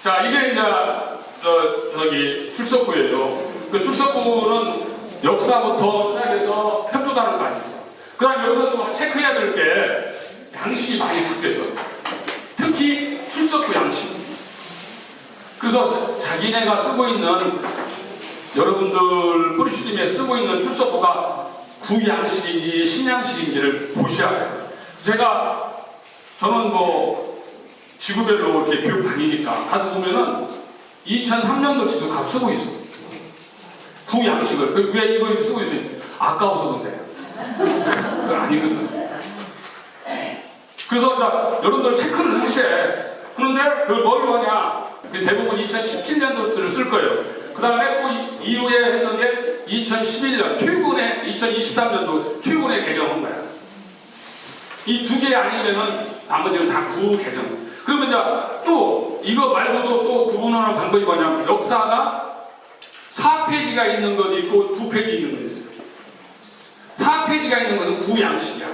자, 이게 이제 저기 출석부예요. 그 출석부는 역사부터 시작해서 편도다는 거 아니죠. 그 다음에 여기서 또 체크해야 될 게 양식이 많이 바뀌었어. 특히 출석부 양식. 그래서 자기네가 쓰고 있는, 여러분들 뿌리슈림에 쓰고 있는 출석부가 구양식인지 신양식인지를 보셔야 해요. 저는 뭐 지구별로 이렇게 교육 다니니까 가서 보면은 2003년도치도 가 쓰고 있어. 구양식을. 왜 이거 쓰고 있어요? 아까워서 그런데. 그건 아니거든. 그래서 여러분들 체크를 하셔야 해. 그런데 그걸 뭘 하냐? 대부분 2017년도를 쓸 거예요. 그 다음에 또 이후에 했는 게 2011년, 최근에 2023년도 최근에 개정한 거야. 이 두 개 아니면은 나머지는 다 구 개정. 그러면 이제 또 이거 말고도 또 구분하는 방법이 뭐냐면 역사가 4페이지가 있는 것도 있고 2페이지 있는 거 있어요. 4페이지가 있는 것은 구양식이야.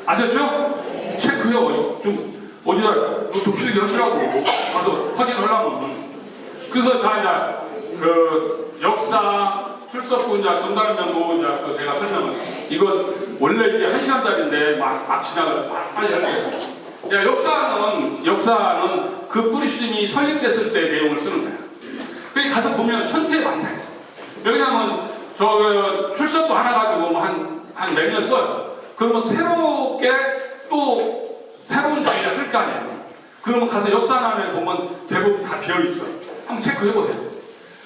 아셨죠? 체크요. 좀 어디다 노트 필기 하시라고 가서 확인하려면. 그래서 자, 이제 그 역사 출석부 이제 전달 명부 이제 그 내가 설명을. 이건 원래 이제 1시간짜리인데 막 지나가 빨리 할 거예요. 역사는 그 뿌리슈림이 설립됐을 때 내용을 쓰는 거야. 그게 가서 보면 천태 많다. 왜냐면 저 출석부 하나 가지고 뭐 한 몇 년 써요. 그러면 새롭게 또 새로운 자기가 쓸 거 아니에요. 그러면 가서 역사란에 보면 대부분 다 비어있어. 한번 체크해보세요.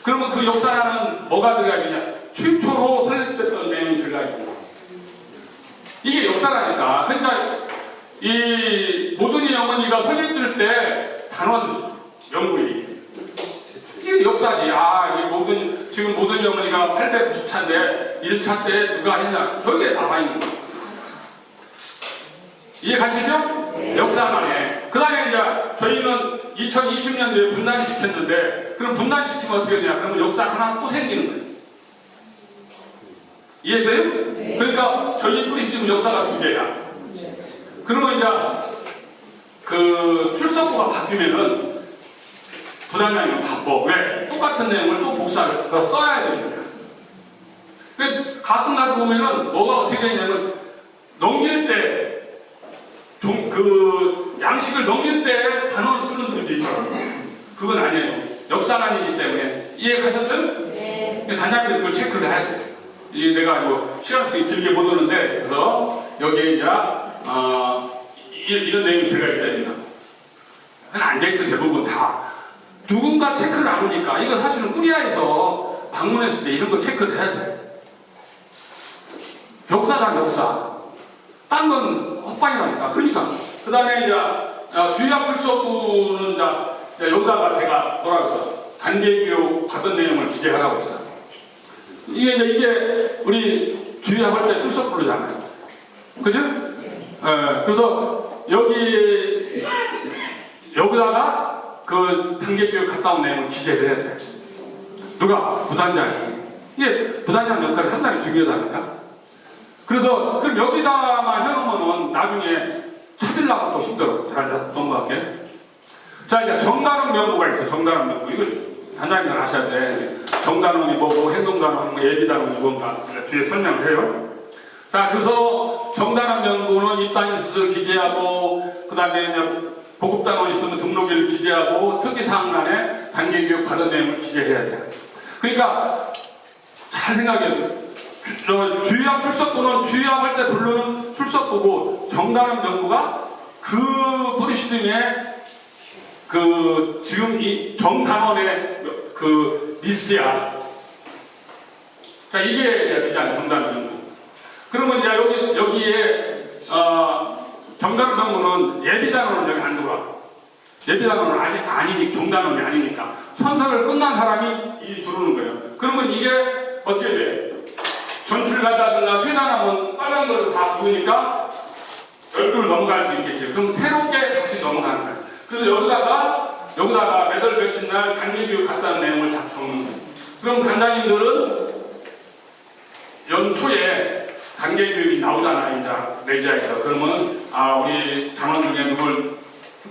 그러면 그 역사란은 뭐가 들어가 있느냐? 최초로 설립됐던 내용이 들어가 있고. 이게 역사라니까. 그러니까 이 모든이 어머니가 설립될 때 단원 명부이 이게 역사지. 이게 지금 모든이 어머니가 890차인데 1차 때 누가 했냐? 저기에 남아있는 거예요. 이해 가시죠? 네. 역사만에. 그 다음에 이제 저희는 2020년도에 분단시켰는데, 그럼 분단시키면 어떻게 되냐? 그러면 역사 하나 또 생기는 거예요. 이해돼요? 네. 그러니까 저희 뿌리슈림 역사가 두 개야. 그러면 이제 그 출석부가 바뀌면은 부단장이면 바빠. 왜? 똑같은 내용을 또 복사를 더 써야 됩니다. 가끔 가서 보면은 뭐가 어떻게 되냐면 넘길 때 그 양식을 넘길 때 단어를 쓰는 분들이 있죠. 그건 아니에요. 역사란이기 때문에. 이해 가셨어요? 네. 단장님들 그걸 체크를 해야 돼. 이게 내가 뭐 시간 속에 길게 못 오는데, 그래서 여기에 이제 이런 내용이 들어가 있어야 된다. 그냥 앉아있어. 대부분 다. 누군가 체크를 안 하니까. 이거 사실은 꾸리아에서 방문했을 때 이런 거 체크를 해야 돼. 역사다, 역사. 딴 건 헛방이라니까. 그러니까. 그 다음에 이제, 주의학 출석부는 이제 여기다가 제가 뭐라고 했어? 단계교육 받은 내용을 기재하라고 했어. 이게 우리 주의학 할 때 출석부잖아요. 그죠? 그래서 여기다가 그 단계교육 갔다 온 내용을 기재를 해야 돼. 누가? 부단장이. 이게 부단장 역할이 상당히 중요하다니까. 그래서 그럼 여기다만 해놓으면 나중에 찾으려고 또 힘들어. 잘 넘어갈게. 자, 이제 정단원 명부가 있어. 정단원 명부. 이거 단장님들 아셔야 돼. 정단원이 뭐고 행동단원, 예비단원이 뭔가 뒤에 설명을 해요. 자, 그래서 정단원 명부는 입단인 수를 기재하고, 그 다음에 이제 보급단원 있으면 등록일을 기재하고, 특이사항란에 단계교육 받은 내용을 기재해야 돼. 그러니까 잘 생각해야 돼. 주의학 출석부는 주의학 할 때 부르는 출석부고, 정단원 명부가 그 뿌리슈림의 그 지금 이 정단원의 그 리스트야. 자, 이게 기장 정단원 명부. 그러면 이제 여기에 정단원 명부는 예비단원은 여기 안 들어와. 예비단원은 아직 아니니까, 정단원이 아니니까 선서를 끝난 사람이 들어오는 거예요. 그러면 이게 어떻게 돼? 전출 가다든가 퇴단하면 빨간 거를 다 부으니까 12를 넘어갈 수 있겠죠. 그럼 새롭게 다시 넘어가는 거예요. 그래서 여기다가 매달 며칠 날 단계교육 갔다는 내용을 적는 거예요. 그럼 단장님들은 연초에 단계교육이 나오잖아요. 이제 레지아에서. 그러면 우리 단원 중에 누굴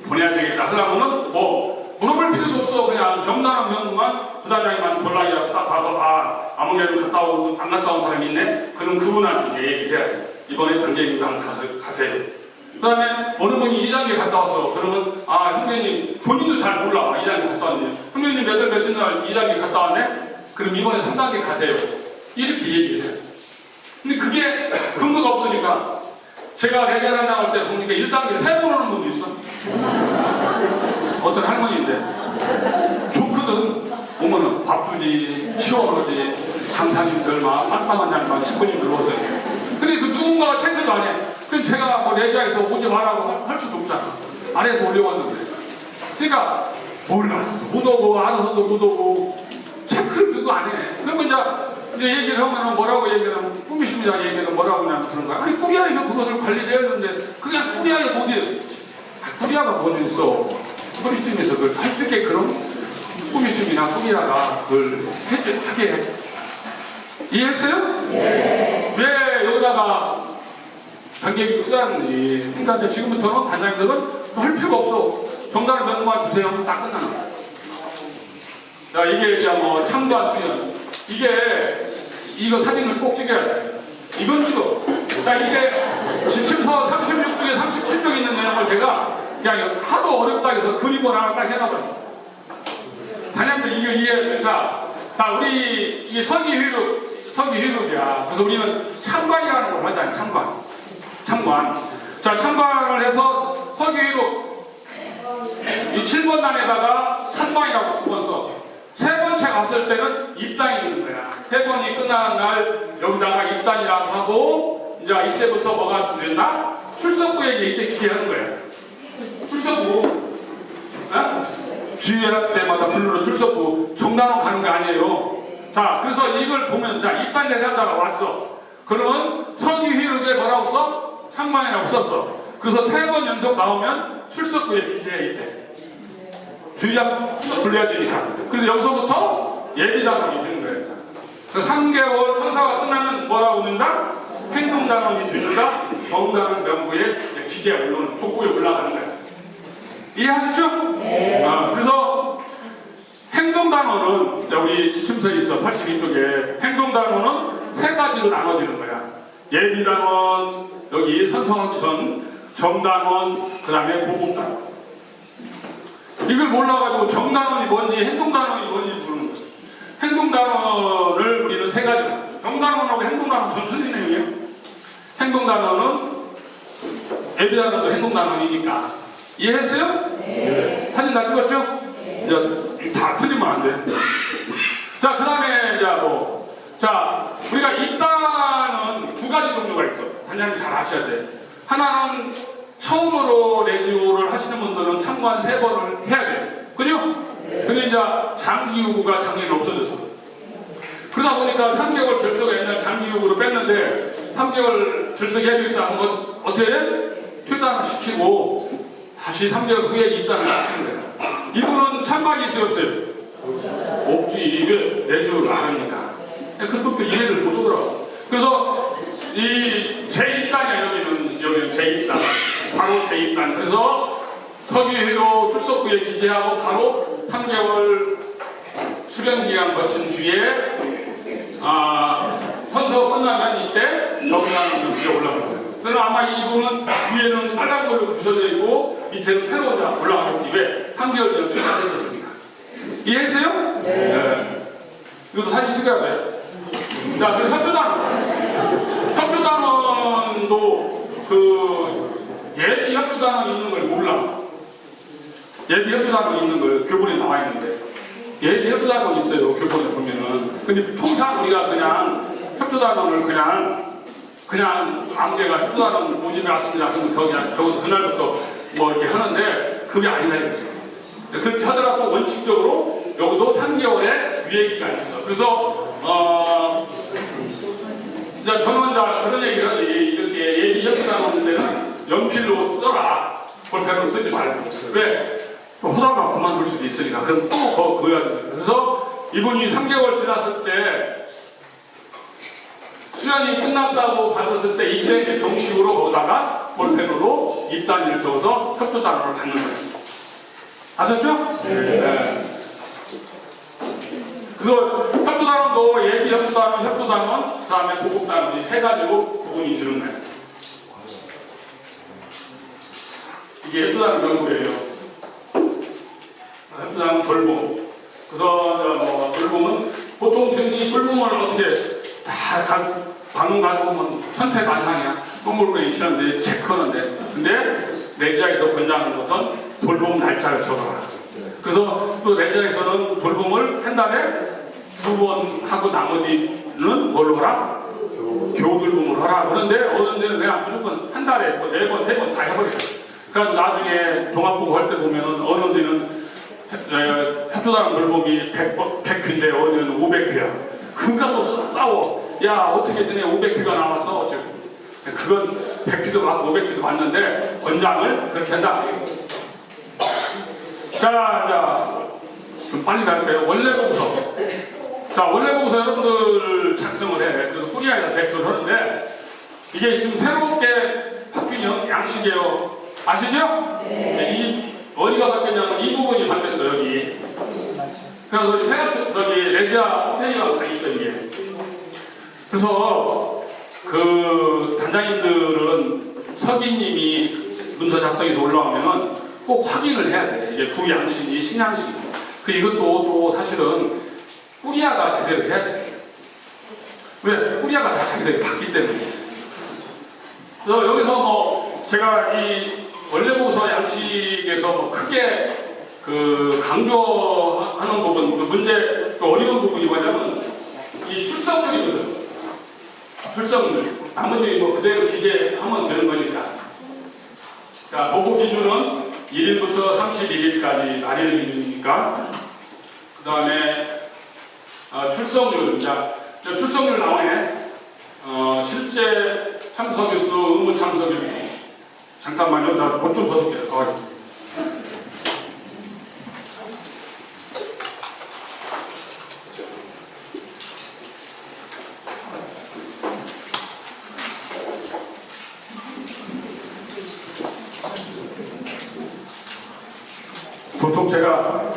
보내야 되겠다 하려면은 뭐 물어볼 필요도 없어. 그냥 정당한 명부만 부단장님만 볼라이라고 딱 봐서 아무개도 안 갔다 온 사람이 있네? 그럼 그분한테 이제 얘기를 해야 돼. 이번에 단계인당 가세요. 그 다음에 어느 분이 2단계 갔다 와서 그러면 형님 본인도 잘 몰라. 2단계 갔다 왔네. 형님 몇월 며칠 날 2단계 갔다 왔네? 그럼 이번에 3단계 가세요. 이렇게 얘기를 해요. 근데 그게 근거가 없으니까 제가 대전에 나올 때 보니까 1단계를 3번 오는 분도 있어. 어떤 할머니인데 좋거든. 오면은 밥 주지, 시원하지, 상사님들 막 쌈싸만장 막 식구님 들어오세요. 근데 그 누군가가 체크도 안 해. 그럼 제가 뭐 내자에서 오지 말라고 할 수도 없잖아. 아래에서 올려왔는데. 그러니까 몰라서도 못 오고 알아서도 못 오고 체크를 누구 안 해. 그러면 이제 얘기를 하면 뭐라고 얘기를 하면 꾸미십니다 얘기를 뭐라고 하냐면 그런 거야. 아니 꾸리아에서 그것을 관리해야 되는데 그냥 꾸리아에 못해. 꾸리아가 뭔 있어. 허리춤에서 그걸 할 수 있게 그런 꾸미춤이나 꾸리아가 그걸 하게 해. 이해했어요? 네. 왜 여기다가 단계기도 써야하는지. 그러니까 지금부터는 단장님들은 할 필요가 없어. 정답을 몇 번만 주세요 하면 딱 끝나는 거야. 자, 이게 이제 뭐 참관 수련. 이거 사진을 꼭 찍어야 돼. 이건 찍어. 자, 이게 지침서 36쪽에 37쪽에 있는 내용을 제가 그냥 하도 어렵다 해서 그림을 하나 딱 해놔버렸어. 단장님들 이거 이해. 자, 우리 이게 서기휘록이야. 그래서 우리는 참관이라는 걸 하잖아요. 참관. 자, 참관을 해서 서기휘록 이 7번 단에다가 참관이라고 2번 써. 세 번째 갔을 때는 입단이 있는 거야. 세 번이 끝나는 날 여기다가 입단이라고 하고 이제 이때부터 뭐가 된다? 출석부에 이때 기재하는 거야. 출석부. 주의할 때마다 불러로 출석부. 정당으로 가는 게 아니에요. 자, 그래서 이걸 보면 자, 입단 대상자가 왔어. 그러면 서기휘록에 뭐라고 써? 참관이라고 썼어. 그래서 3번 연속 나오면 출석부에 기재해 이때. 주의자 불러야 되니까. 그래서 여기서부터 예비단원이 되는 거예요. 그래서 3개월 판사가 끝나면 뭐라고 넣는다? 행동단원이 된다. 정당한 명부에 기재가 올라오는 족보에 올라가는 거예요. 이해하셨죠? 네. 그래서 행동단원은 우리 지침서에 있어 82쪽에 행동단원은 3가지로 나눠지는 거야. 예비단원, 여기 선서하기 전 정단원, 그 다음에 보복단원. 이걸 몰라가지고 정단원이 뭔지 행동단원이 뭔지 모르는 거죠. 행동단원을 우리는 3가지. 정단원하고 행동단원 전 틀린 내용이에요. 행동단원은 예비단원도 행동단원이니까. 이해했어요? 네. 사진 다 찍었죠? 네. 이제 다 틀리면 안 돼. 자, 그 다음에 자, 우리가 입단은 2가지 종류가 있어. 단장님 잘 아셔야 돼. 하나는 처음으로 레지오를 하시는 분들은 참관 3번을 해야 돼. 그죠? 네. 근데 이제 장기요구가 작년에 없어졌어. 그러다 보니까 3개월 결석을 옛날 장기요구로 뺐는데 3개월 결석해야 되겠다 하는 건 어떻게 해? 표단을 시키고 다시 3개월 후에 입단을 시키는 거야. 이분은 참관이 있어요, 없어요? 없지. 이게 레지오를 안 하니까. 그것도 이해를 못 하더라고. 그래서 이 제2단이야, 여기는 제2단. 바로 제2단. 그래서 서기회로 출석부에 기재하고 바로 3개월 수련기간 거친 뒤에 선서 끝나면 이때 정당한 명부에 올라갈 거예요. 그러나 아마 이분은 위에는 빨간 걸로 부셔져 있고 밑에는 새로 올라가는 집에 3개월 전에 시작했습니다. 이해했어요? 네. 이것도 사진 찍어야 돼. 자, 그리고 협조단원도 예비 협조단원이 있는 걸 몰라. 예비 협조단원이 있는 걸 교본에 나와 있는데 예비 협조단원이 있어요. 교본에 보면은. 근데 통상 우리가 그냥 협조단원을 그냥 아무개가 협조단원 모집에 왔습니다. 그냥 적어서 그날부터 뭐 이렇게 하는데 그게 아니다 이거죠. 그렇게 하더라도 원칙적으로 여기도 3개월의 유예기간이 있어. 그래서 이제 저는 그런 얘기를 하지. 이렇게 예비 협조단원 때는 연필로 써라. 볼펜으로 쓰지 말고. 왜? 하다가 그만둘 수도 있으니까. 그럼 또 그어야 돼. 그래서 이분이 3개월 지났을 때 수련이 끝났다고 봤었을 때 이제 정식으로 거기다가 볼펜으로 입단위를 적어서 협조단원을 받는 거예요. 아셨죠? 네. 그래서 협조단원도 예비 협조단원, 협조단원, 그 다음에 보급단원 해가지고 구분이 되는 거예요. 이게 협조단원 연구예요. 협조단원 돌봄. 그래서 돌봄은 보통 증기 돌봄을 어떻게 다 방문 가지고 선택 안상이야. 똥물고기 치는데 체크하는데. 근데 내지학에서 권장하는 것은 돌봄 날짜를 적어라. 그래서 또 내지학에서는 돌봄을 한 달에 2번 하고 나머지는 뭘로 하라? 교돌봄을 하라. 그런데 어른들은 그냥 무조건 한 달에 4번, 3번 다 해버려요. 그래서 나중에 종합보고 할 때 보면은 어른들은 협조단원 돌봄이 100회인데 어른들은 500회야. 그것도 싸워. 야, 어떻게 너네 500회가 나와서 지금. 그건 100회도 맞고 500회도 맞는데 권장을 그렇게 한다. 자, 좀 빨리 갈게요. 원래 보고서. 자, 원래 보고서 여러분들 작성을 해. 그래서 꾸리아에다 제출을 하는데 이게 지금 새롭게 바뀐 양식이에요. 아시죠? 네. 이 어디가 바뀌었냐면 이 부분이 바뀌었어요. 여기. 그래서 여기 레지아 홈페이지가 다 있어요. 이게. 그래서 그 단장님들은 서기님이 문서 작성에서 올라오면은 꼭 확인을 해야 돼. 이게 구양식이 신양식이. 그 이것도 또 사실은 꾸리아가 제대로 해야 돼. 왜? 꾸리아가 다 자기들이 봤기 때문에. 그래서 여기서 제가 이 원래 보고서 양식에서 크게 강조하는 부분, 문제, 어려운 부분이 뭐냐면 이 출석률이거든. 출석률. 나머지 그대로 기재하면 되는 거니까. 자, 보고 기준은 1일부터 31일까지 날일 기준이니까. 그 다음에 출석률. 자, 출석률 나오네. 실제 참석일 수, 의무 참석일 수. 잠깐만요. 나 옷 좀 벗을게요. 보통 제가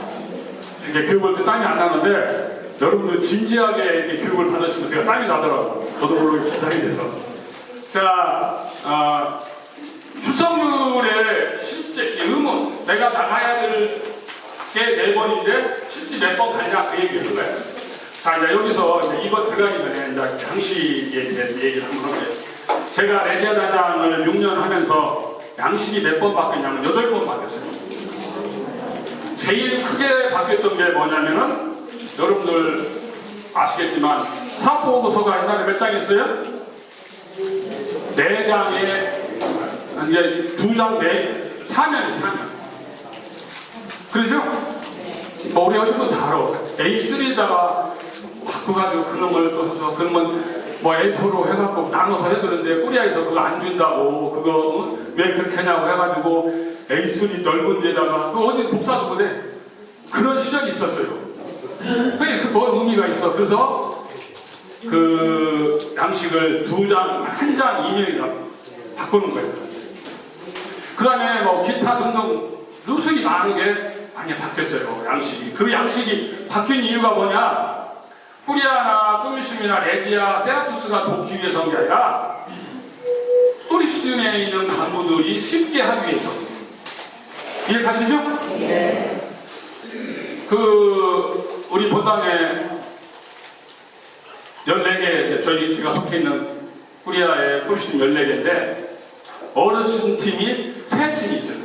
이렇게 교육을 때 땀이 안 나는데 여러분들 진지하게 이렇게 교육을 받으시면 제가 땀이 나더라고요. 저도 모르게 긴장이 돼서. 자, 출석률의 실제 의무, 내가 나가야 될 게 4번인데 실제 몇 번 가냐 그 얘기를 하는 거예요. 자, 이제 여기서 이거 들어가기 전에 이제 양식에 대한 얘기를 한번 할게요. 제가 레지아 단장을 6년 하면서 양식이 몇 번 바뀌었냐면 8번 바뀌었어요. 제일 크게 바뀌었던 게 뭐냐면은 여러분들 아시겠지만 사업보고서가 옛날에 몇 장이었어요? 4장에 이제 2장 4면이 그러죠? 뭐 우리 하신 분 다 알아. A3에다가 바꿔가지고 그런 걸 써서 그러면 뭐 A4로 해갖고 나눠서 해주는데 코리아에서 그거 안 준다고 그거 왜 그렇게 하냐고 해가지고 A3 넓은 데다가 그 어디 복사도 못해. 그런 시절이 있었어요. 그게 뭔 의미가 있어. 그래서 그 양식을 2장, 1장 2면이나 바꾸는 거예요. 그 다음에 뭐 기타 등등 누수이 많은 게 많이 바뀌었어요. 양식이. 그 양식이 바뀐 이유가 뭐냐? 꾸리아나 꾸미슘이나 레지아, 세라투스가 돕기 위해서 한 게 아니라 꾸리슘에 있는 간부들이 쉽게 하기 위해서. 이해 가시죠? 네. 우리 본당에 14개, 저희 제가 속해 있는 꾸리아의 꾸리슘 14개인데 어르신 팀이 3팀이 있어요.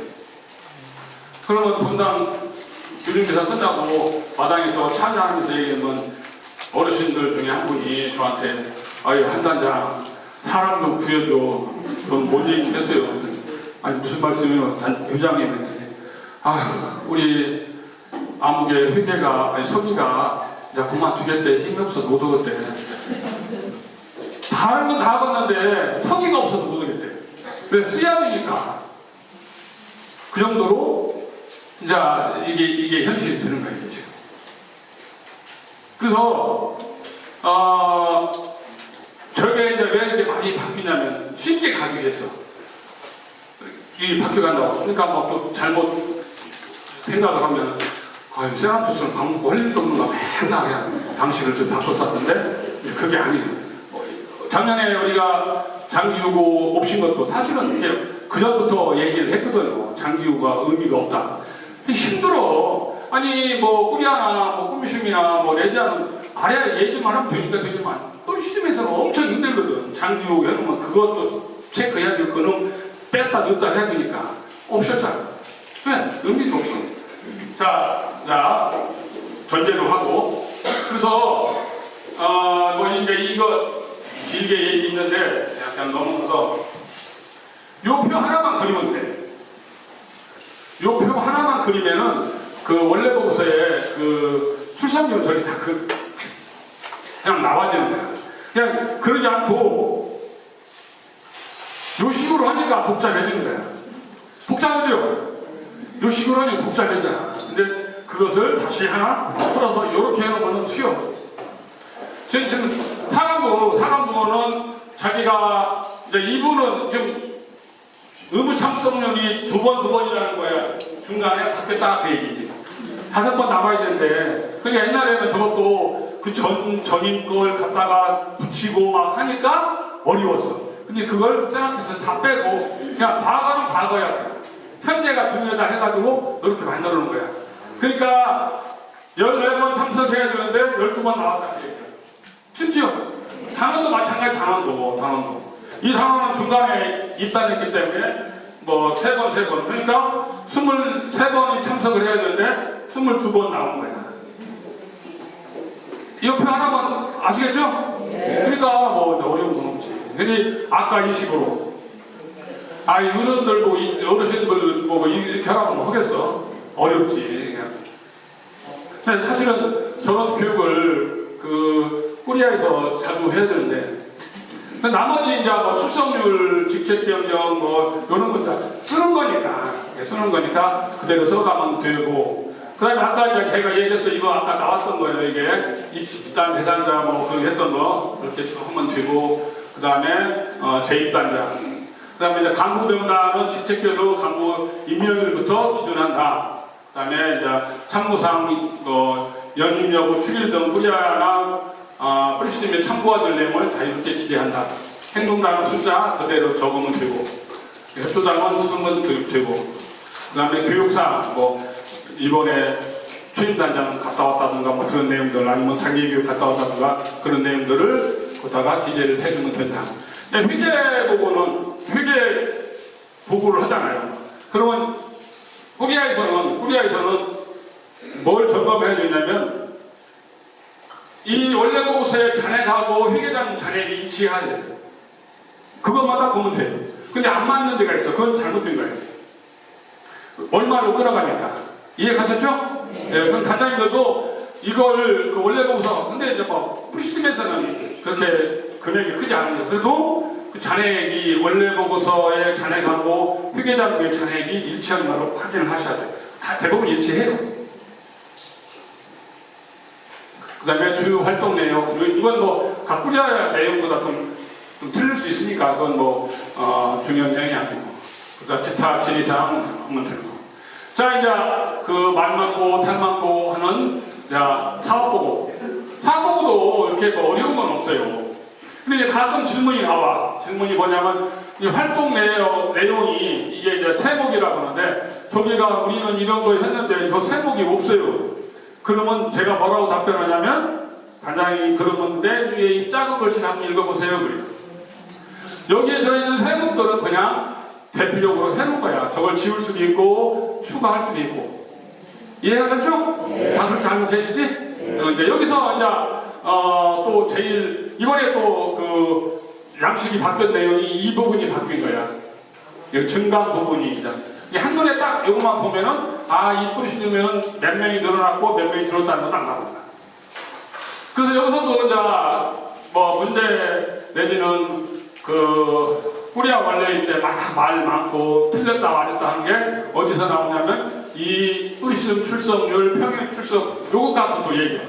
그러면 본당 교육에서 끝나고 마당에서 찬양하면서 얘기하면 어르신들 중에 한 분이 저한테 아유 한단장 사람 좀 구해줘. 그럼 뭔 얘기 했어요? 아니 무슨 말씀이에요? 교장님한테 우리 아무개 회계가 아니 서기가 이제 그만두겠대. 힘이 없어서 못 오겠대. 다른 건 다 하겠는데 서기가 없어서 못 오겠대. 왜? 써야 되니까. 그 정도로 이제 이게 현실이 되는 거예요 지금. 그래서 저게 이제 왜 이렇게 많이 바뀌냐면 쉽게 가기 위해서 이 바뀌어간다고. 그러니까 뭐 또 잘못 생각을 하면 세나투스는 밥 먹고 할 일도 없는 거 맨날 그냥 방식을 좀 바꿨었는데 그게 아니에요. 작년에 우리가 장기후고 옵신 것도 사실은 이제 그전부터 얘기를 했거든요. 장기후가 의미가 없다. 힘들어. 아니 뭐 꾸리아나 뭐 꾸미슘이나 뭐 레지아는 아래 얘기만 하면 되지만 또 시즘에서는 엄청 힘들거든. 장기후 해놓으면 그것도 체크해야 되고 그놈 뺐다 넣었다 해야 되니까 없었잖아. 왜? 의미도 없어. 자 전제로 하고 그래서 뭐 이제 이거 길게 얘기 있는데 약간 넘어가서 요 표 하나만 그리면 돼. 요 표 하나만 그리면은 그 원래 보고서에 그 출산율 저기 다 그냥 나와지는 거야. 그냥 그러지 않고 요 식으로 하니까 복잡해지는 거야. 복잡하죠? 요 식으로 하니까 복잡해지잖아. 근데 그것을 다시 하나 풀어서 이렇게 해놓으면 쉬워. 지금 사관부는 자기가 이제 이분은 지금 의무 참석률이 두 번이라는 거야. 중간에 바뀌었다 그 얘기지. 5번 남아야 되는데 그러니까 옛날에는 저것도 그 전인 걸 갖다가 붙이고 막 하니까 어려웠어. 근데 그걸 세나트에서 다 빼고 그냥 과거는 과거야. 현재가 중요하다 해가지고 이렇게 만들어 놓은 거야. 그러니까 14번 참석해야 되는데 12번 나왔다 그 얘기야. 심지어 단원도 마찬가지. 단원도 이 단원은 중간에 입단했기 때문에 뭐 3번 그러니까 23번이 참석을 해야 되는데 22번 나온 거야. 이 옆에 하나만 아시겠죠? 그러니까 뭐 어려운 건 없지. 근데 아까 이 식으로 어른들 보고 어르신들 보고 이렇게 하라고 하겠어? 어렵지. 근데 사실은 저런 교육을 그 코리아에서 자주 해야 되는데 나머지 이제 뭐 출석률, 직책변경 뭐 이런 거 다 쓰는 거니까 그대로 써가면 되고. 그다음에 아까 이제 제가 얘기했어. 이거 아까 나왔던 거예요. 이게 입단 대단자 뭐 그 했던 거 이렇게 하면 되고. 그다음에 재입단자. 그다음에 이제 간부병단은 직책별로 간부 임명일부터 기준한다. 그다음에 이제 참모상 연임 여부, 출일 등 코리아나 프리시즘에 참고가 될 내용을 자유롭게 기재한다. 행동단은 숫자 그대로 적으면 되고, 협조단은 쓰면 교육되고, 그 다음에 교육상, 뭐, 이번에 취임단장 갔다 왔다든가, 뭐 그런 내용들, 아니면 단계교육 갔다 왔다든가, 그런 내용들을 거기다가 기재를 해주면 된다. 회계 보고를 하잖아요. 그러면, 코리아에서는 뭘 점검해야 되냐면, 이 원래 보고서에 잔액하고 회계장 잔액이 일치해야 돼. 그것마다 보면 돼요. 근데 안 맞는 데가 있어. 그건 잘못된 거예요. 얼마로 끌어가니까. 이해 가셨죠? 네. 그럼 단장님들도 이거를 그 원래 보고서, 근데 이제 뭐 프리시즘에서는 그렇게 금액이 크지 않은데 그래도 그 잔액이 원래 보고서의 잔액하고 회계장의 잔액이 일치하는 걸로 확인을 하셔야 돼요. 다 대부분 일치해요. 그 다음에 주요 활동 내용, 이건 뭐, 각 코리아 내용보다 좀 틀릴 수 있으니까, 그건 뭐, 중요한 내용이 아니고. 그 다음 기타 질의사항 하면 되고. 자, 이제, 그, 말 많고, 탈 많고 하는, 사업보고. 사업보고도 이렇게 뭐 어려운 건 없어요. 근데 이제 가끔 질문이 나와. 질문이 뭐냐면, 이 활동 내용이, 이게 이제 세목이라고 하는데, 저기가 우리는 이런 거 했는데, 저 세목이 없어요. 그러면 제가 뭐라고 답변하냐면 단장이 그러면 내 위에 이 작은 글씨 한번 읽어보세요. 그래요. 여기에 들어있는 세목들은 그냥 대표적으로 해놓은 거야. 저걸 지울 수도 있고 추가할 수도 있고. 이해하셨죠? 네. 다 그렇게 알고 계시지? 네. 그러니까 여기서 이제 또 제일 이번에 또 그 양식이 바뀐 내용이 이 부분이 바뀐 거야. 증감 부분이 이제 한눈에 딱 이것만 보면은 이 프리시즘은 몇 명이 늘어났고 몇 명이 줄었다는 건 딱 나옵니다. 그래서 여기서도 이제 뭐 문제 내지는 그 코리아 원래 이제 말 많고 틀렸다 말했다 하는 게 어디서 나오냐면 이 프리시즘 출석률, 평균 출석 요거 갖고도 얘기해요.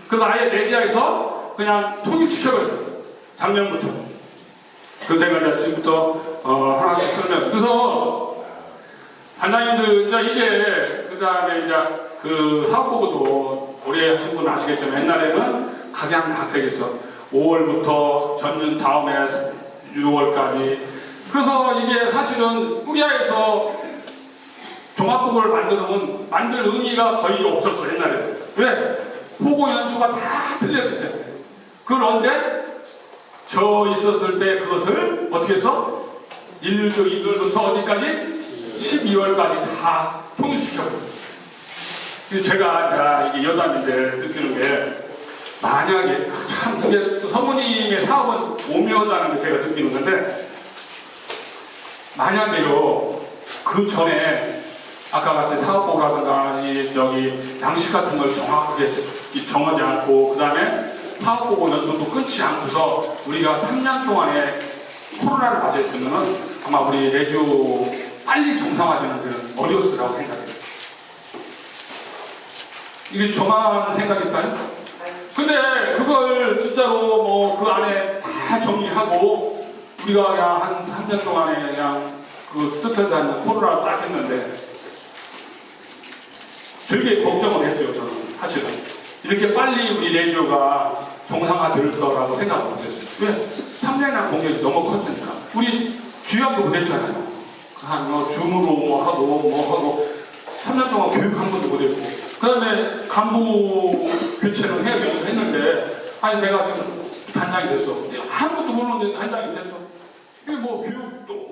그래서 아예 내지하에서 그냥 통일시켜버렸어요. 작년부터. 그 제가 이제 지금부터 하나씩 설명. 그래서 단장님들, 이게 그 다음에 이제 그 사업보고도 오래 하신 분은 아시겠지만 옛날에는 각양각색에서 5월부터 전년 다음에 6월까지. 그래서 이게 사실은 꾸리아에서 종합보고를 만들 의미가 거의 없었어 옛날에. 왜? 보고 연수가 다 틀렸기 때문에. 그걸 언제? 저 있었을 때 그것을 어떻게 해서 1월부터 어디까지? 12월까지 다 통일시켜버렸어요. 제가 이게 여담인데 느끼는 게 만약에 참 이게 사모님의 사업은 오묘하다는 게 제가 느끼는 건데 만약에요 그 전에 아까 같이 사업보고라든가 여기 양식 같은 걸 정확하게 정하지 않고 그 다음에 사업보고 연수도 끊지 않고서 우리가 3년 동안에 코로나를 맞이했으면 아마 우리 내주 빨리 정상화되는 데는 어려웠을 거라고 생각해요. 이게 저만 생각일까요? 근데 그걸 진짜로 뭐 그 안에 다 정리하고 우리가 그냥 한 3년 동안에 그냥 그 뜻하지 않는 코로나를 딱 했는데 되게 걱정을 했어요, 저는 사실은. 이렇게 빨리 우리 레디오가 정상화될 거라고 생각을 못했어요. 왜? 3년이나 공격이 너무 컸으니까. 우리 주약도 못했잖아요. 한 줌으로 뭐 하고 3년 동안 교육 한 번도 못했고 그 다음에 간부 교체는 해야 되고 했는데 아니 내가 지금 단장이 됐어. 아무것도 모르는데 단장이 됐어. 이게 뭐 교육도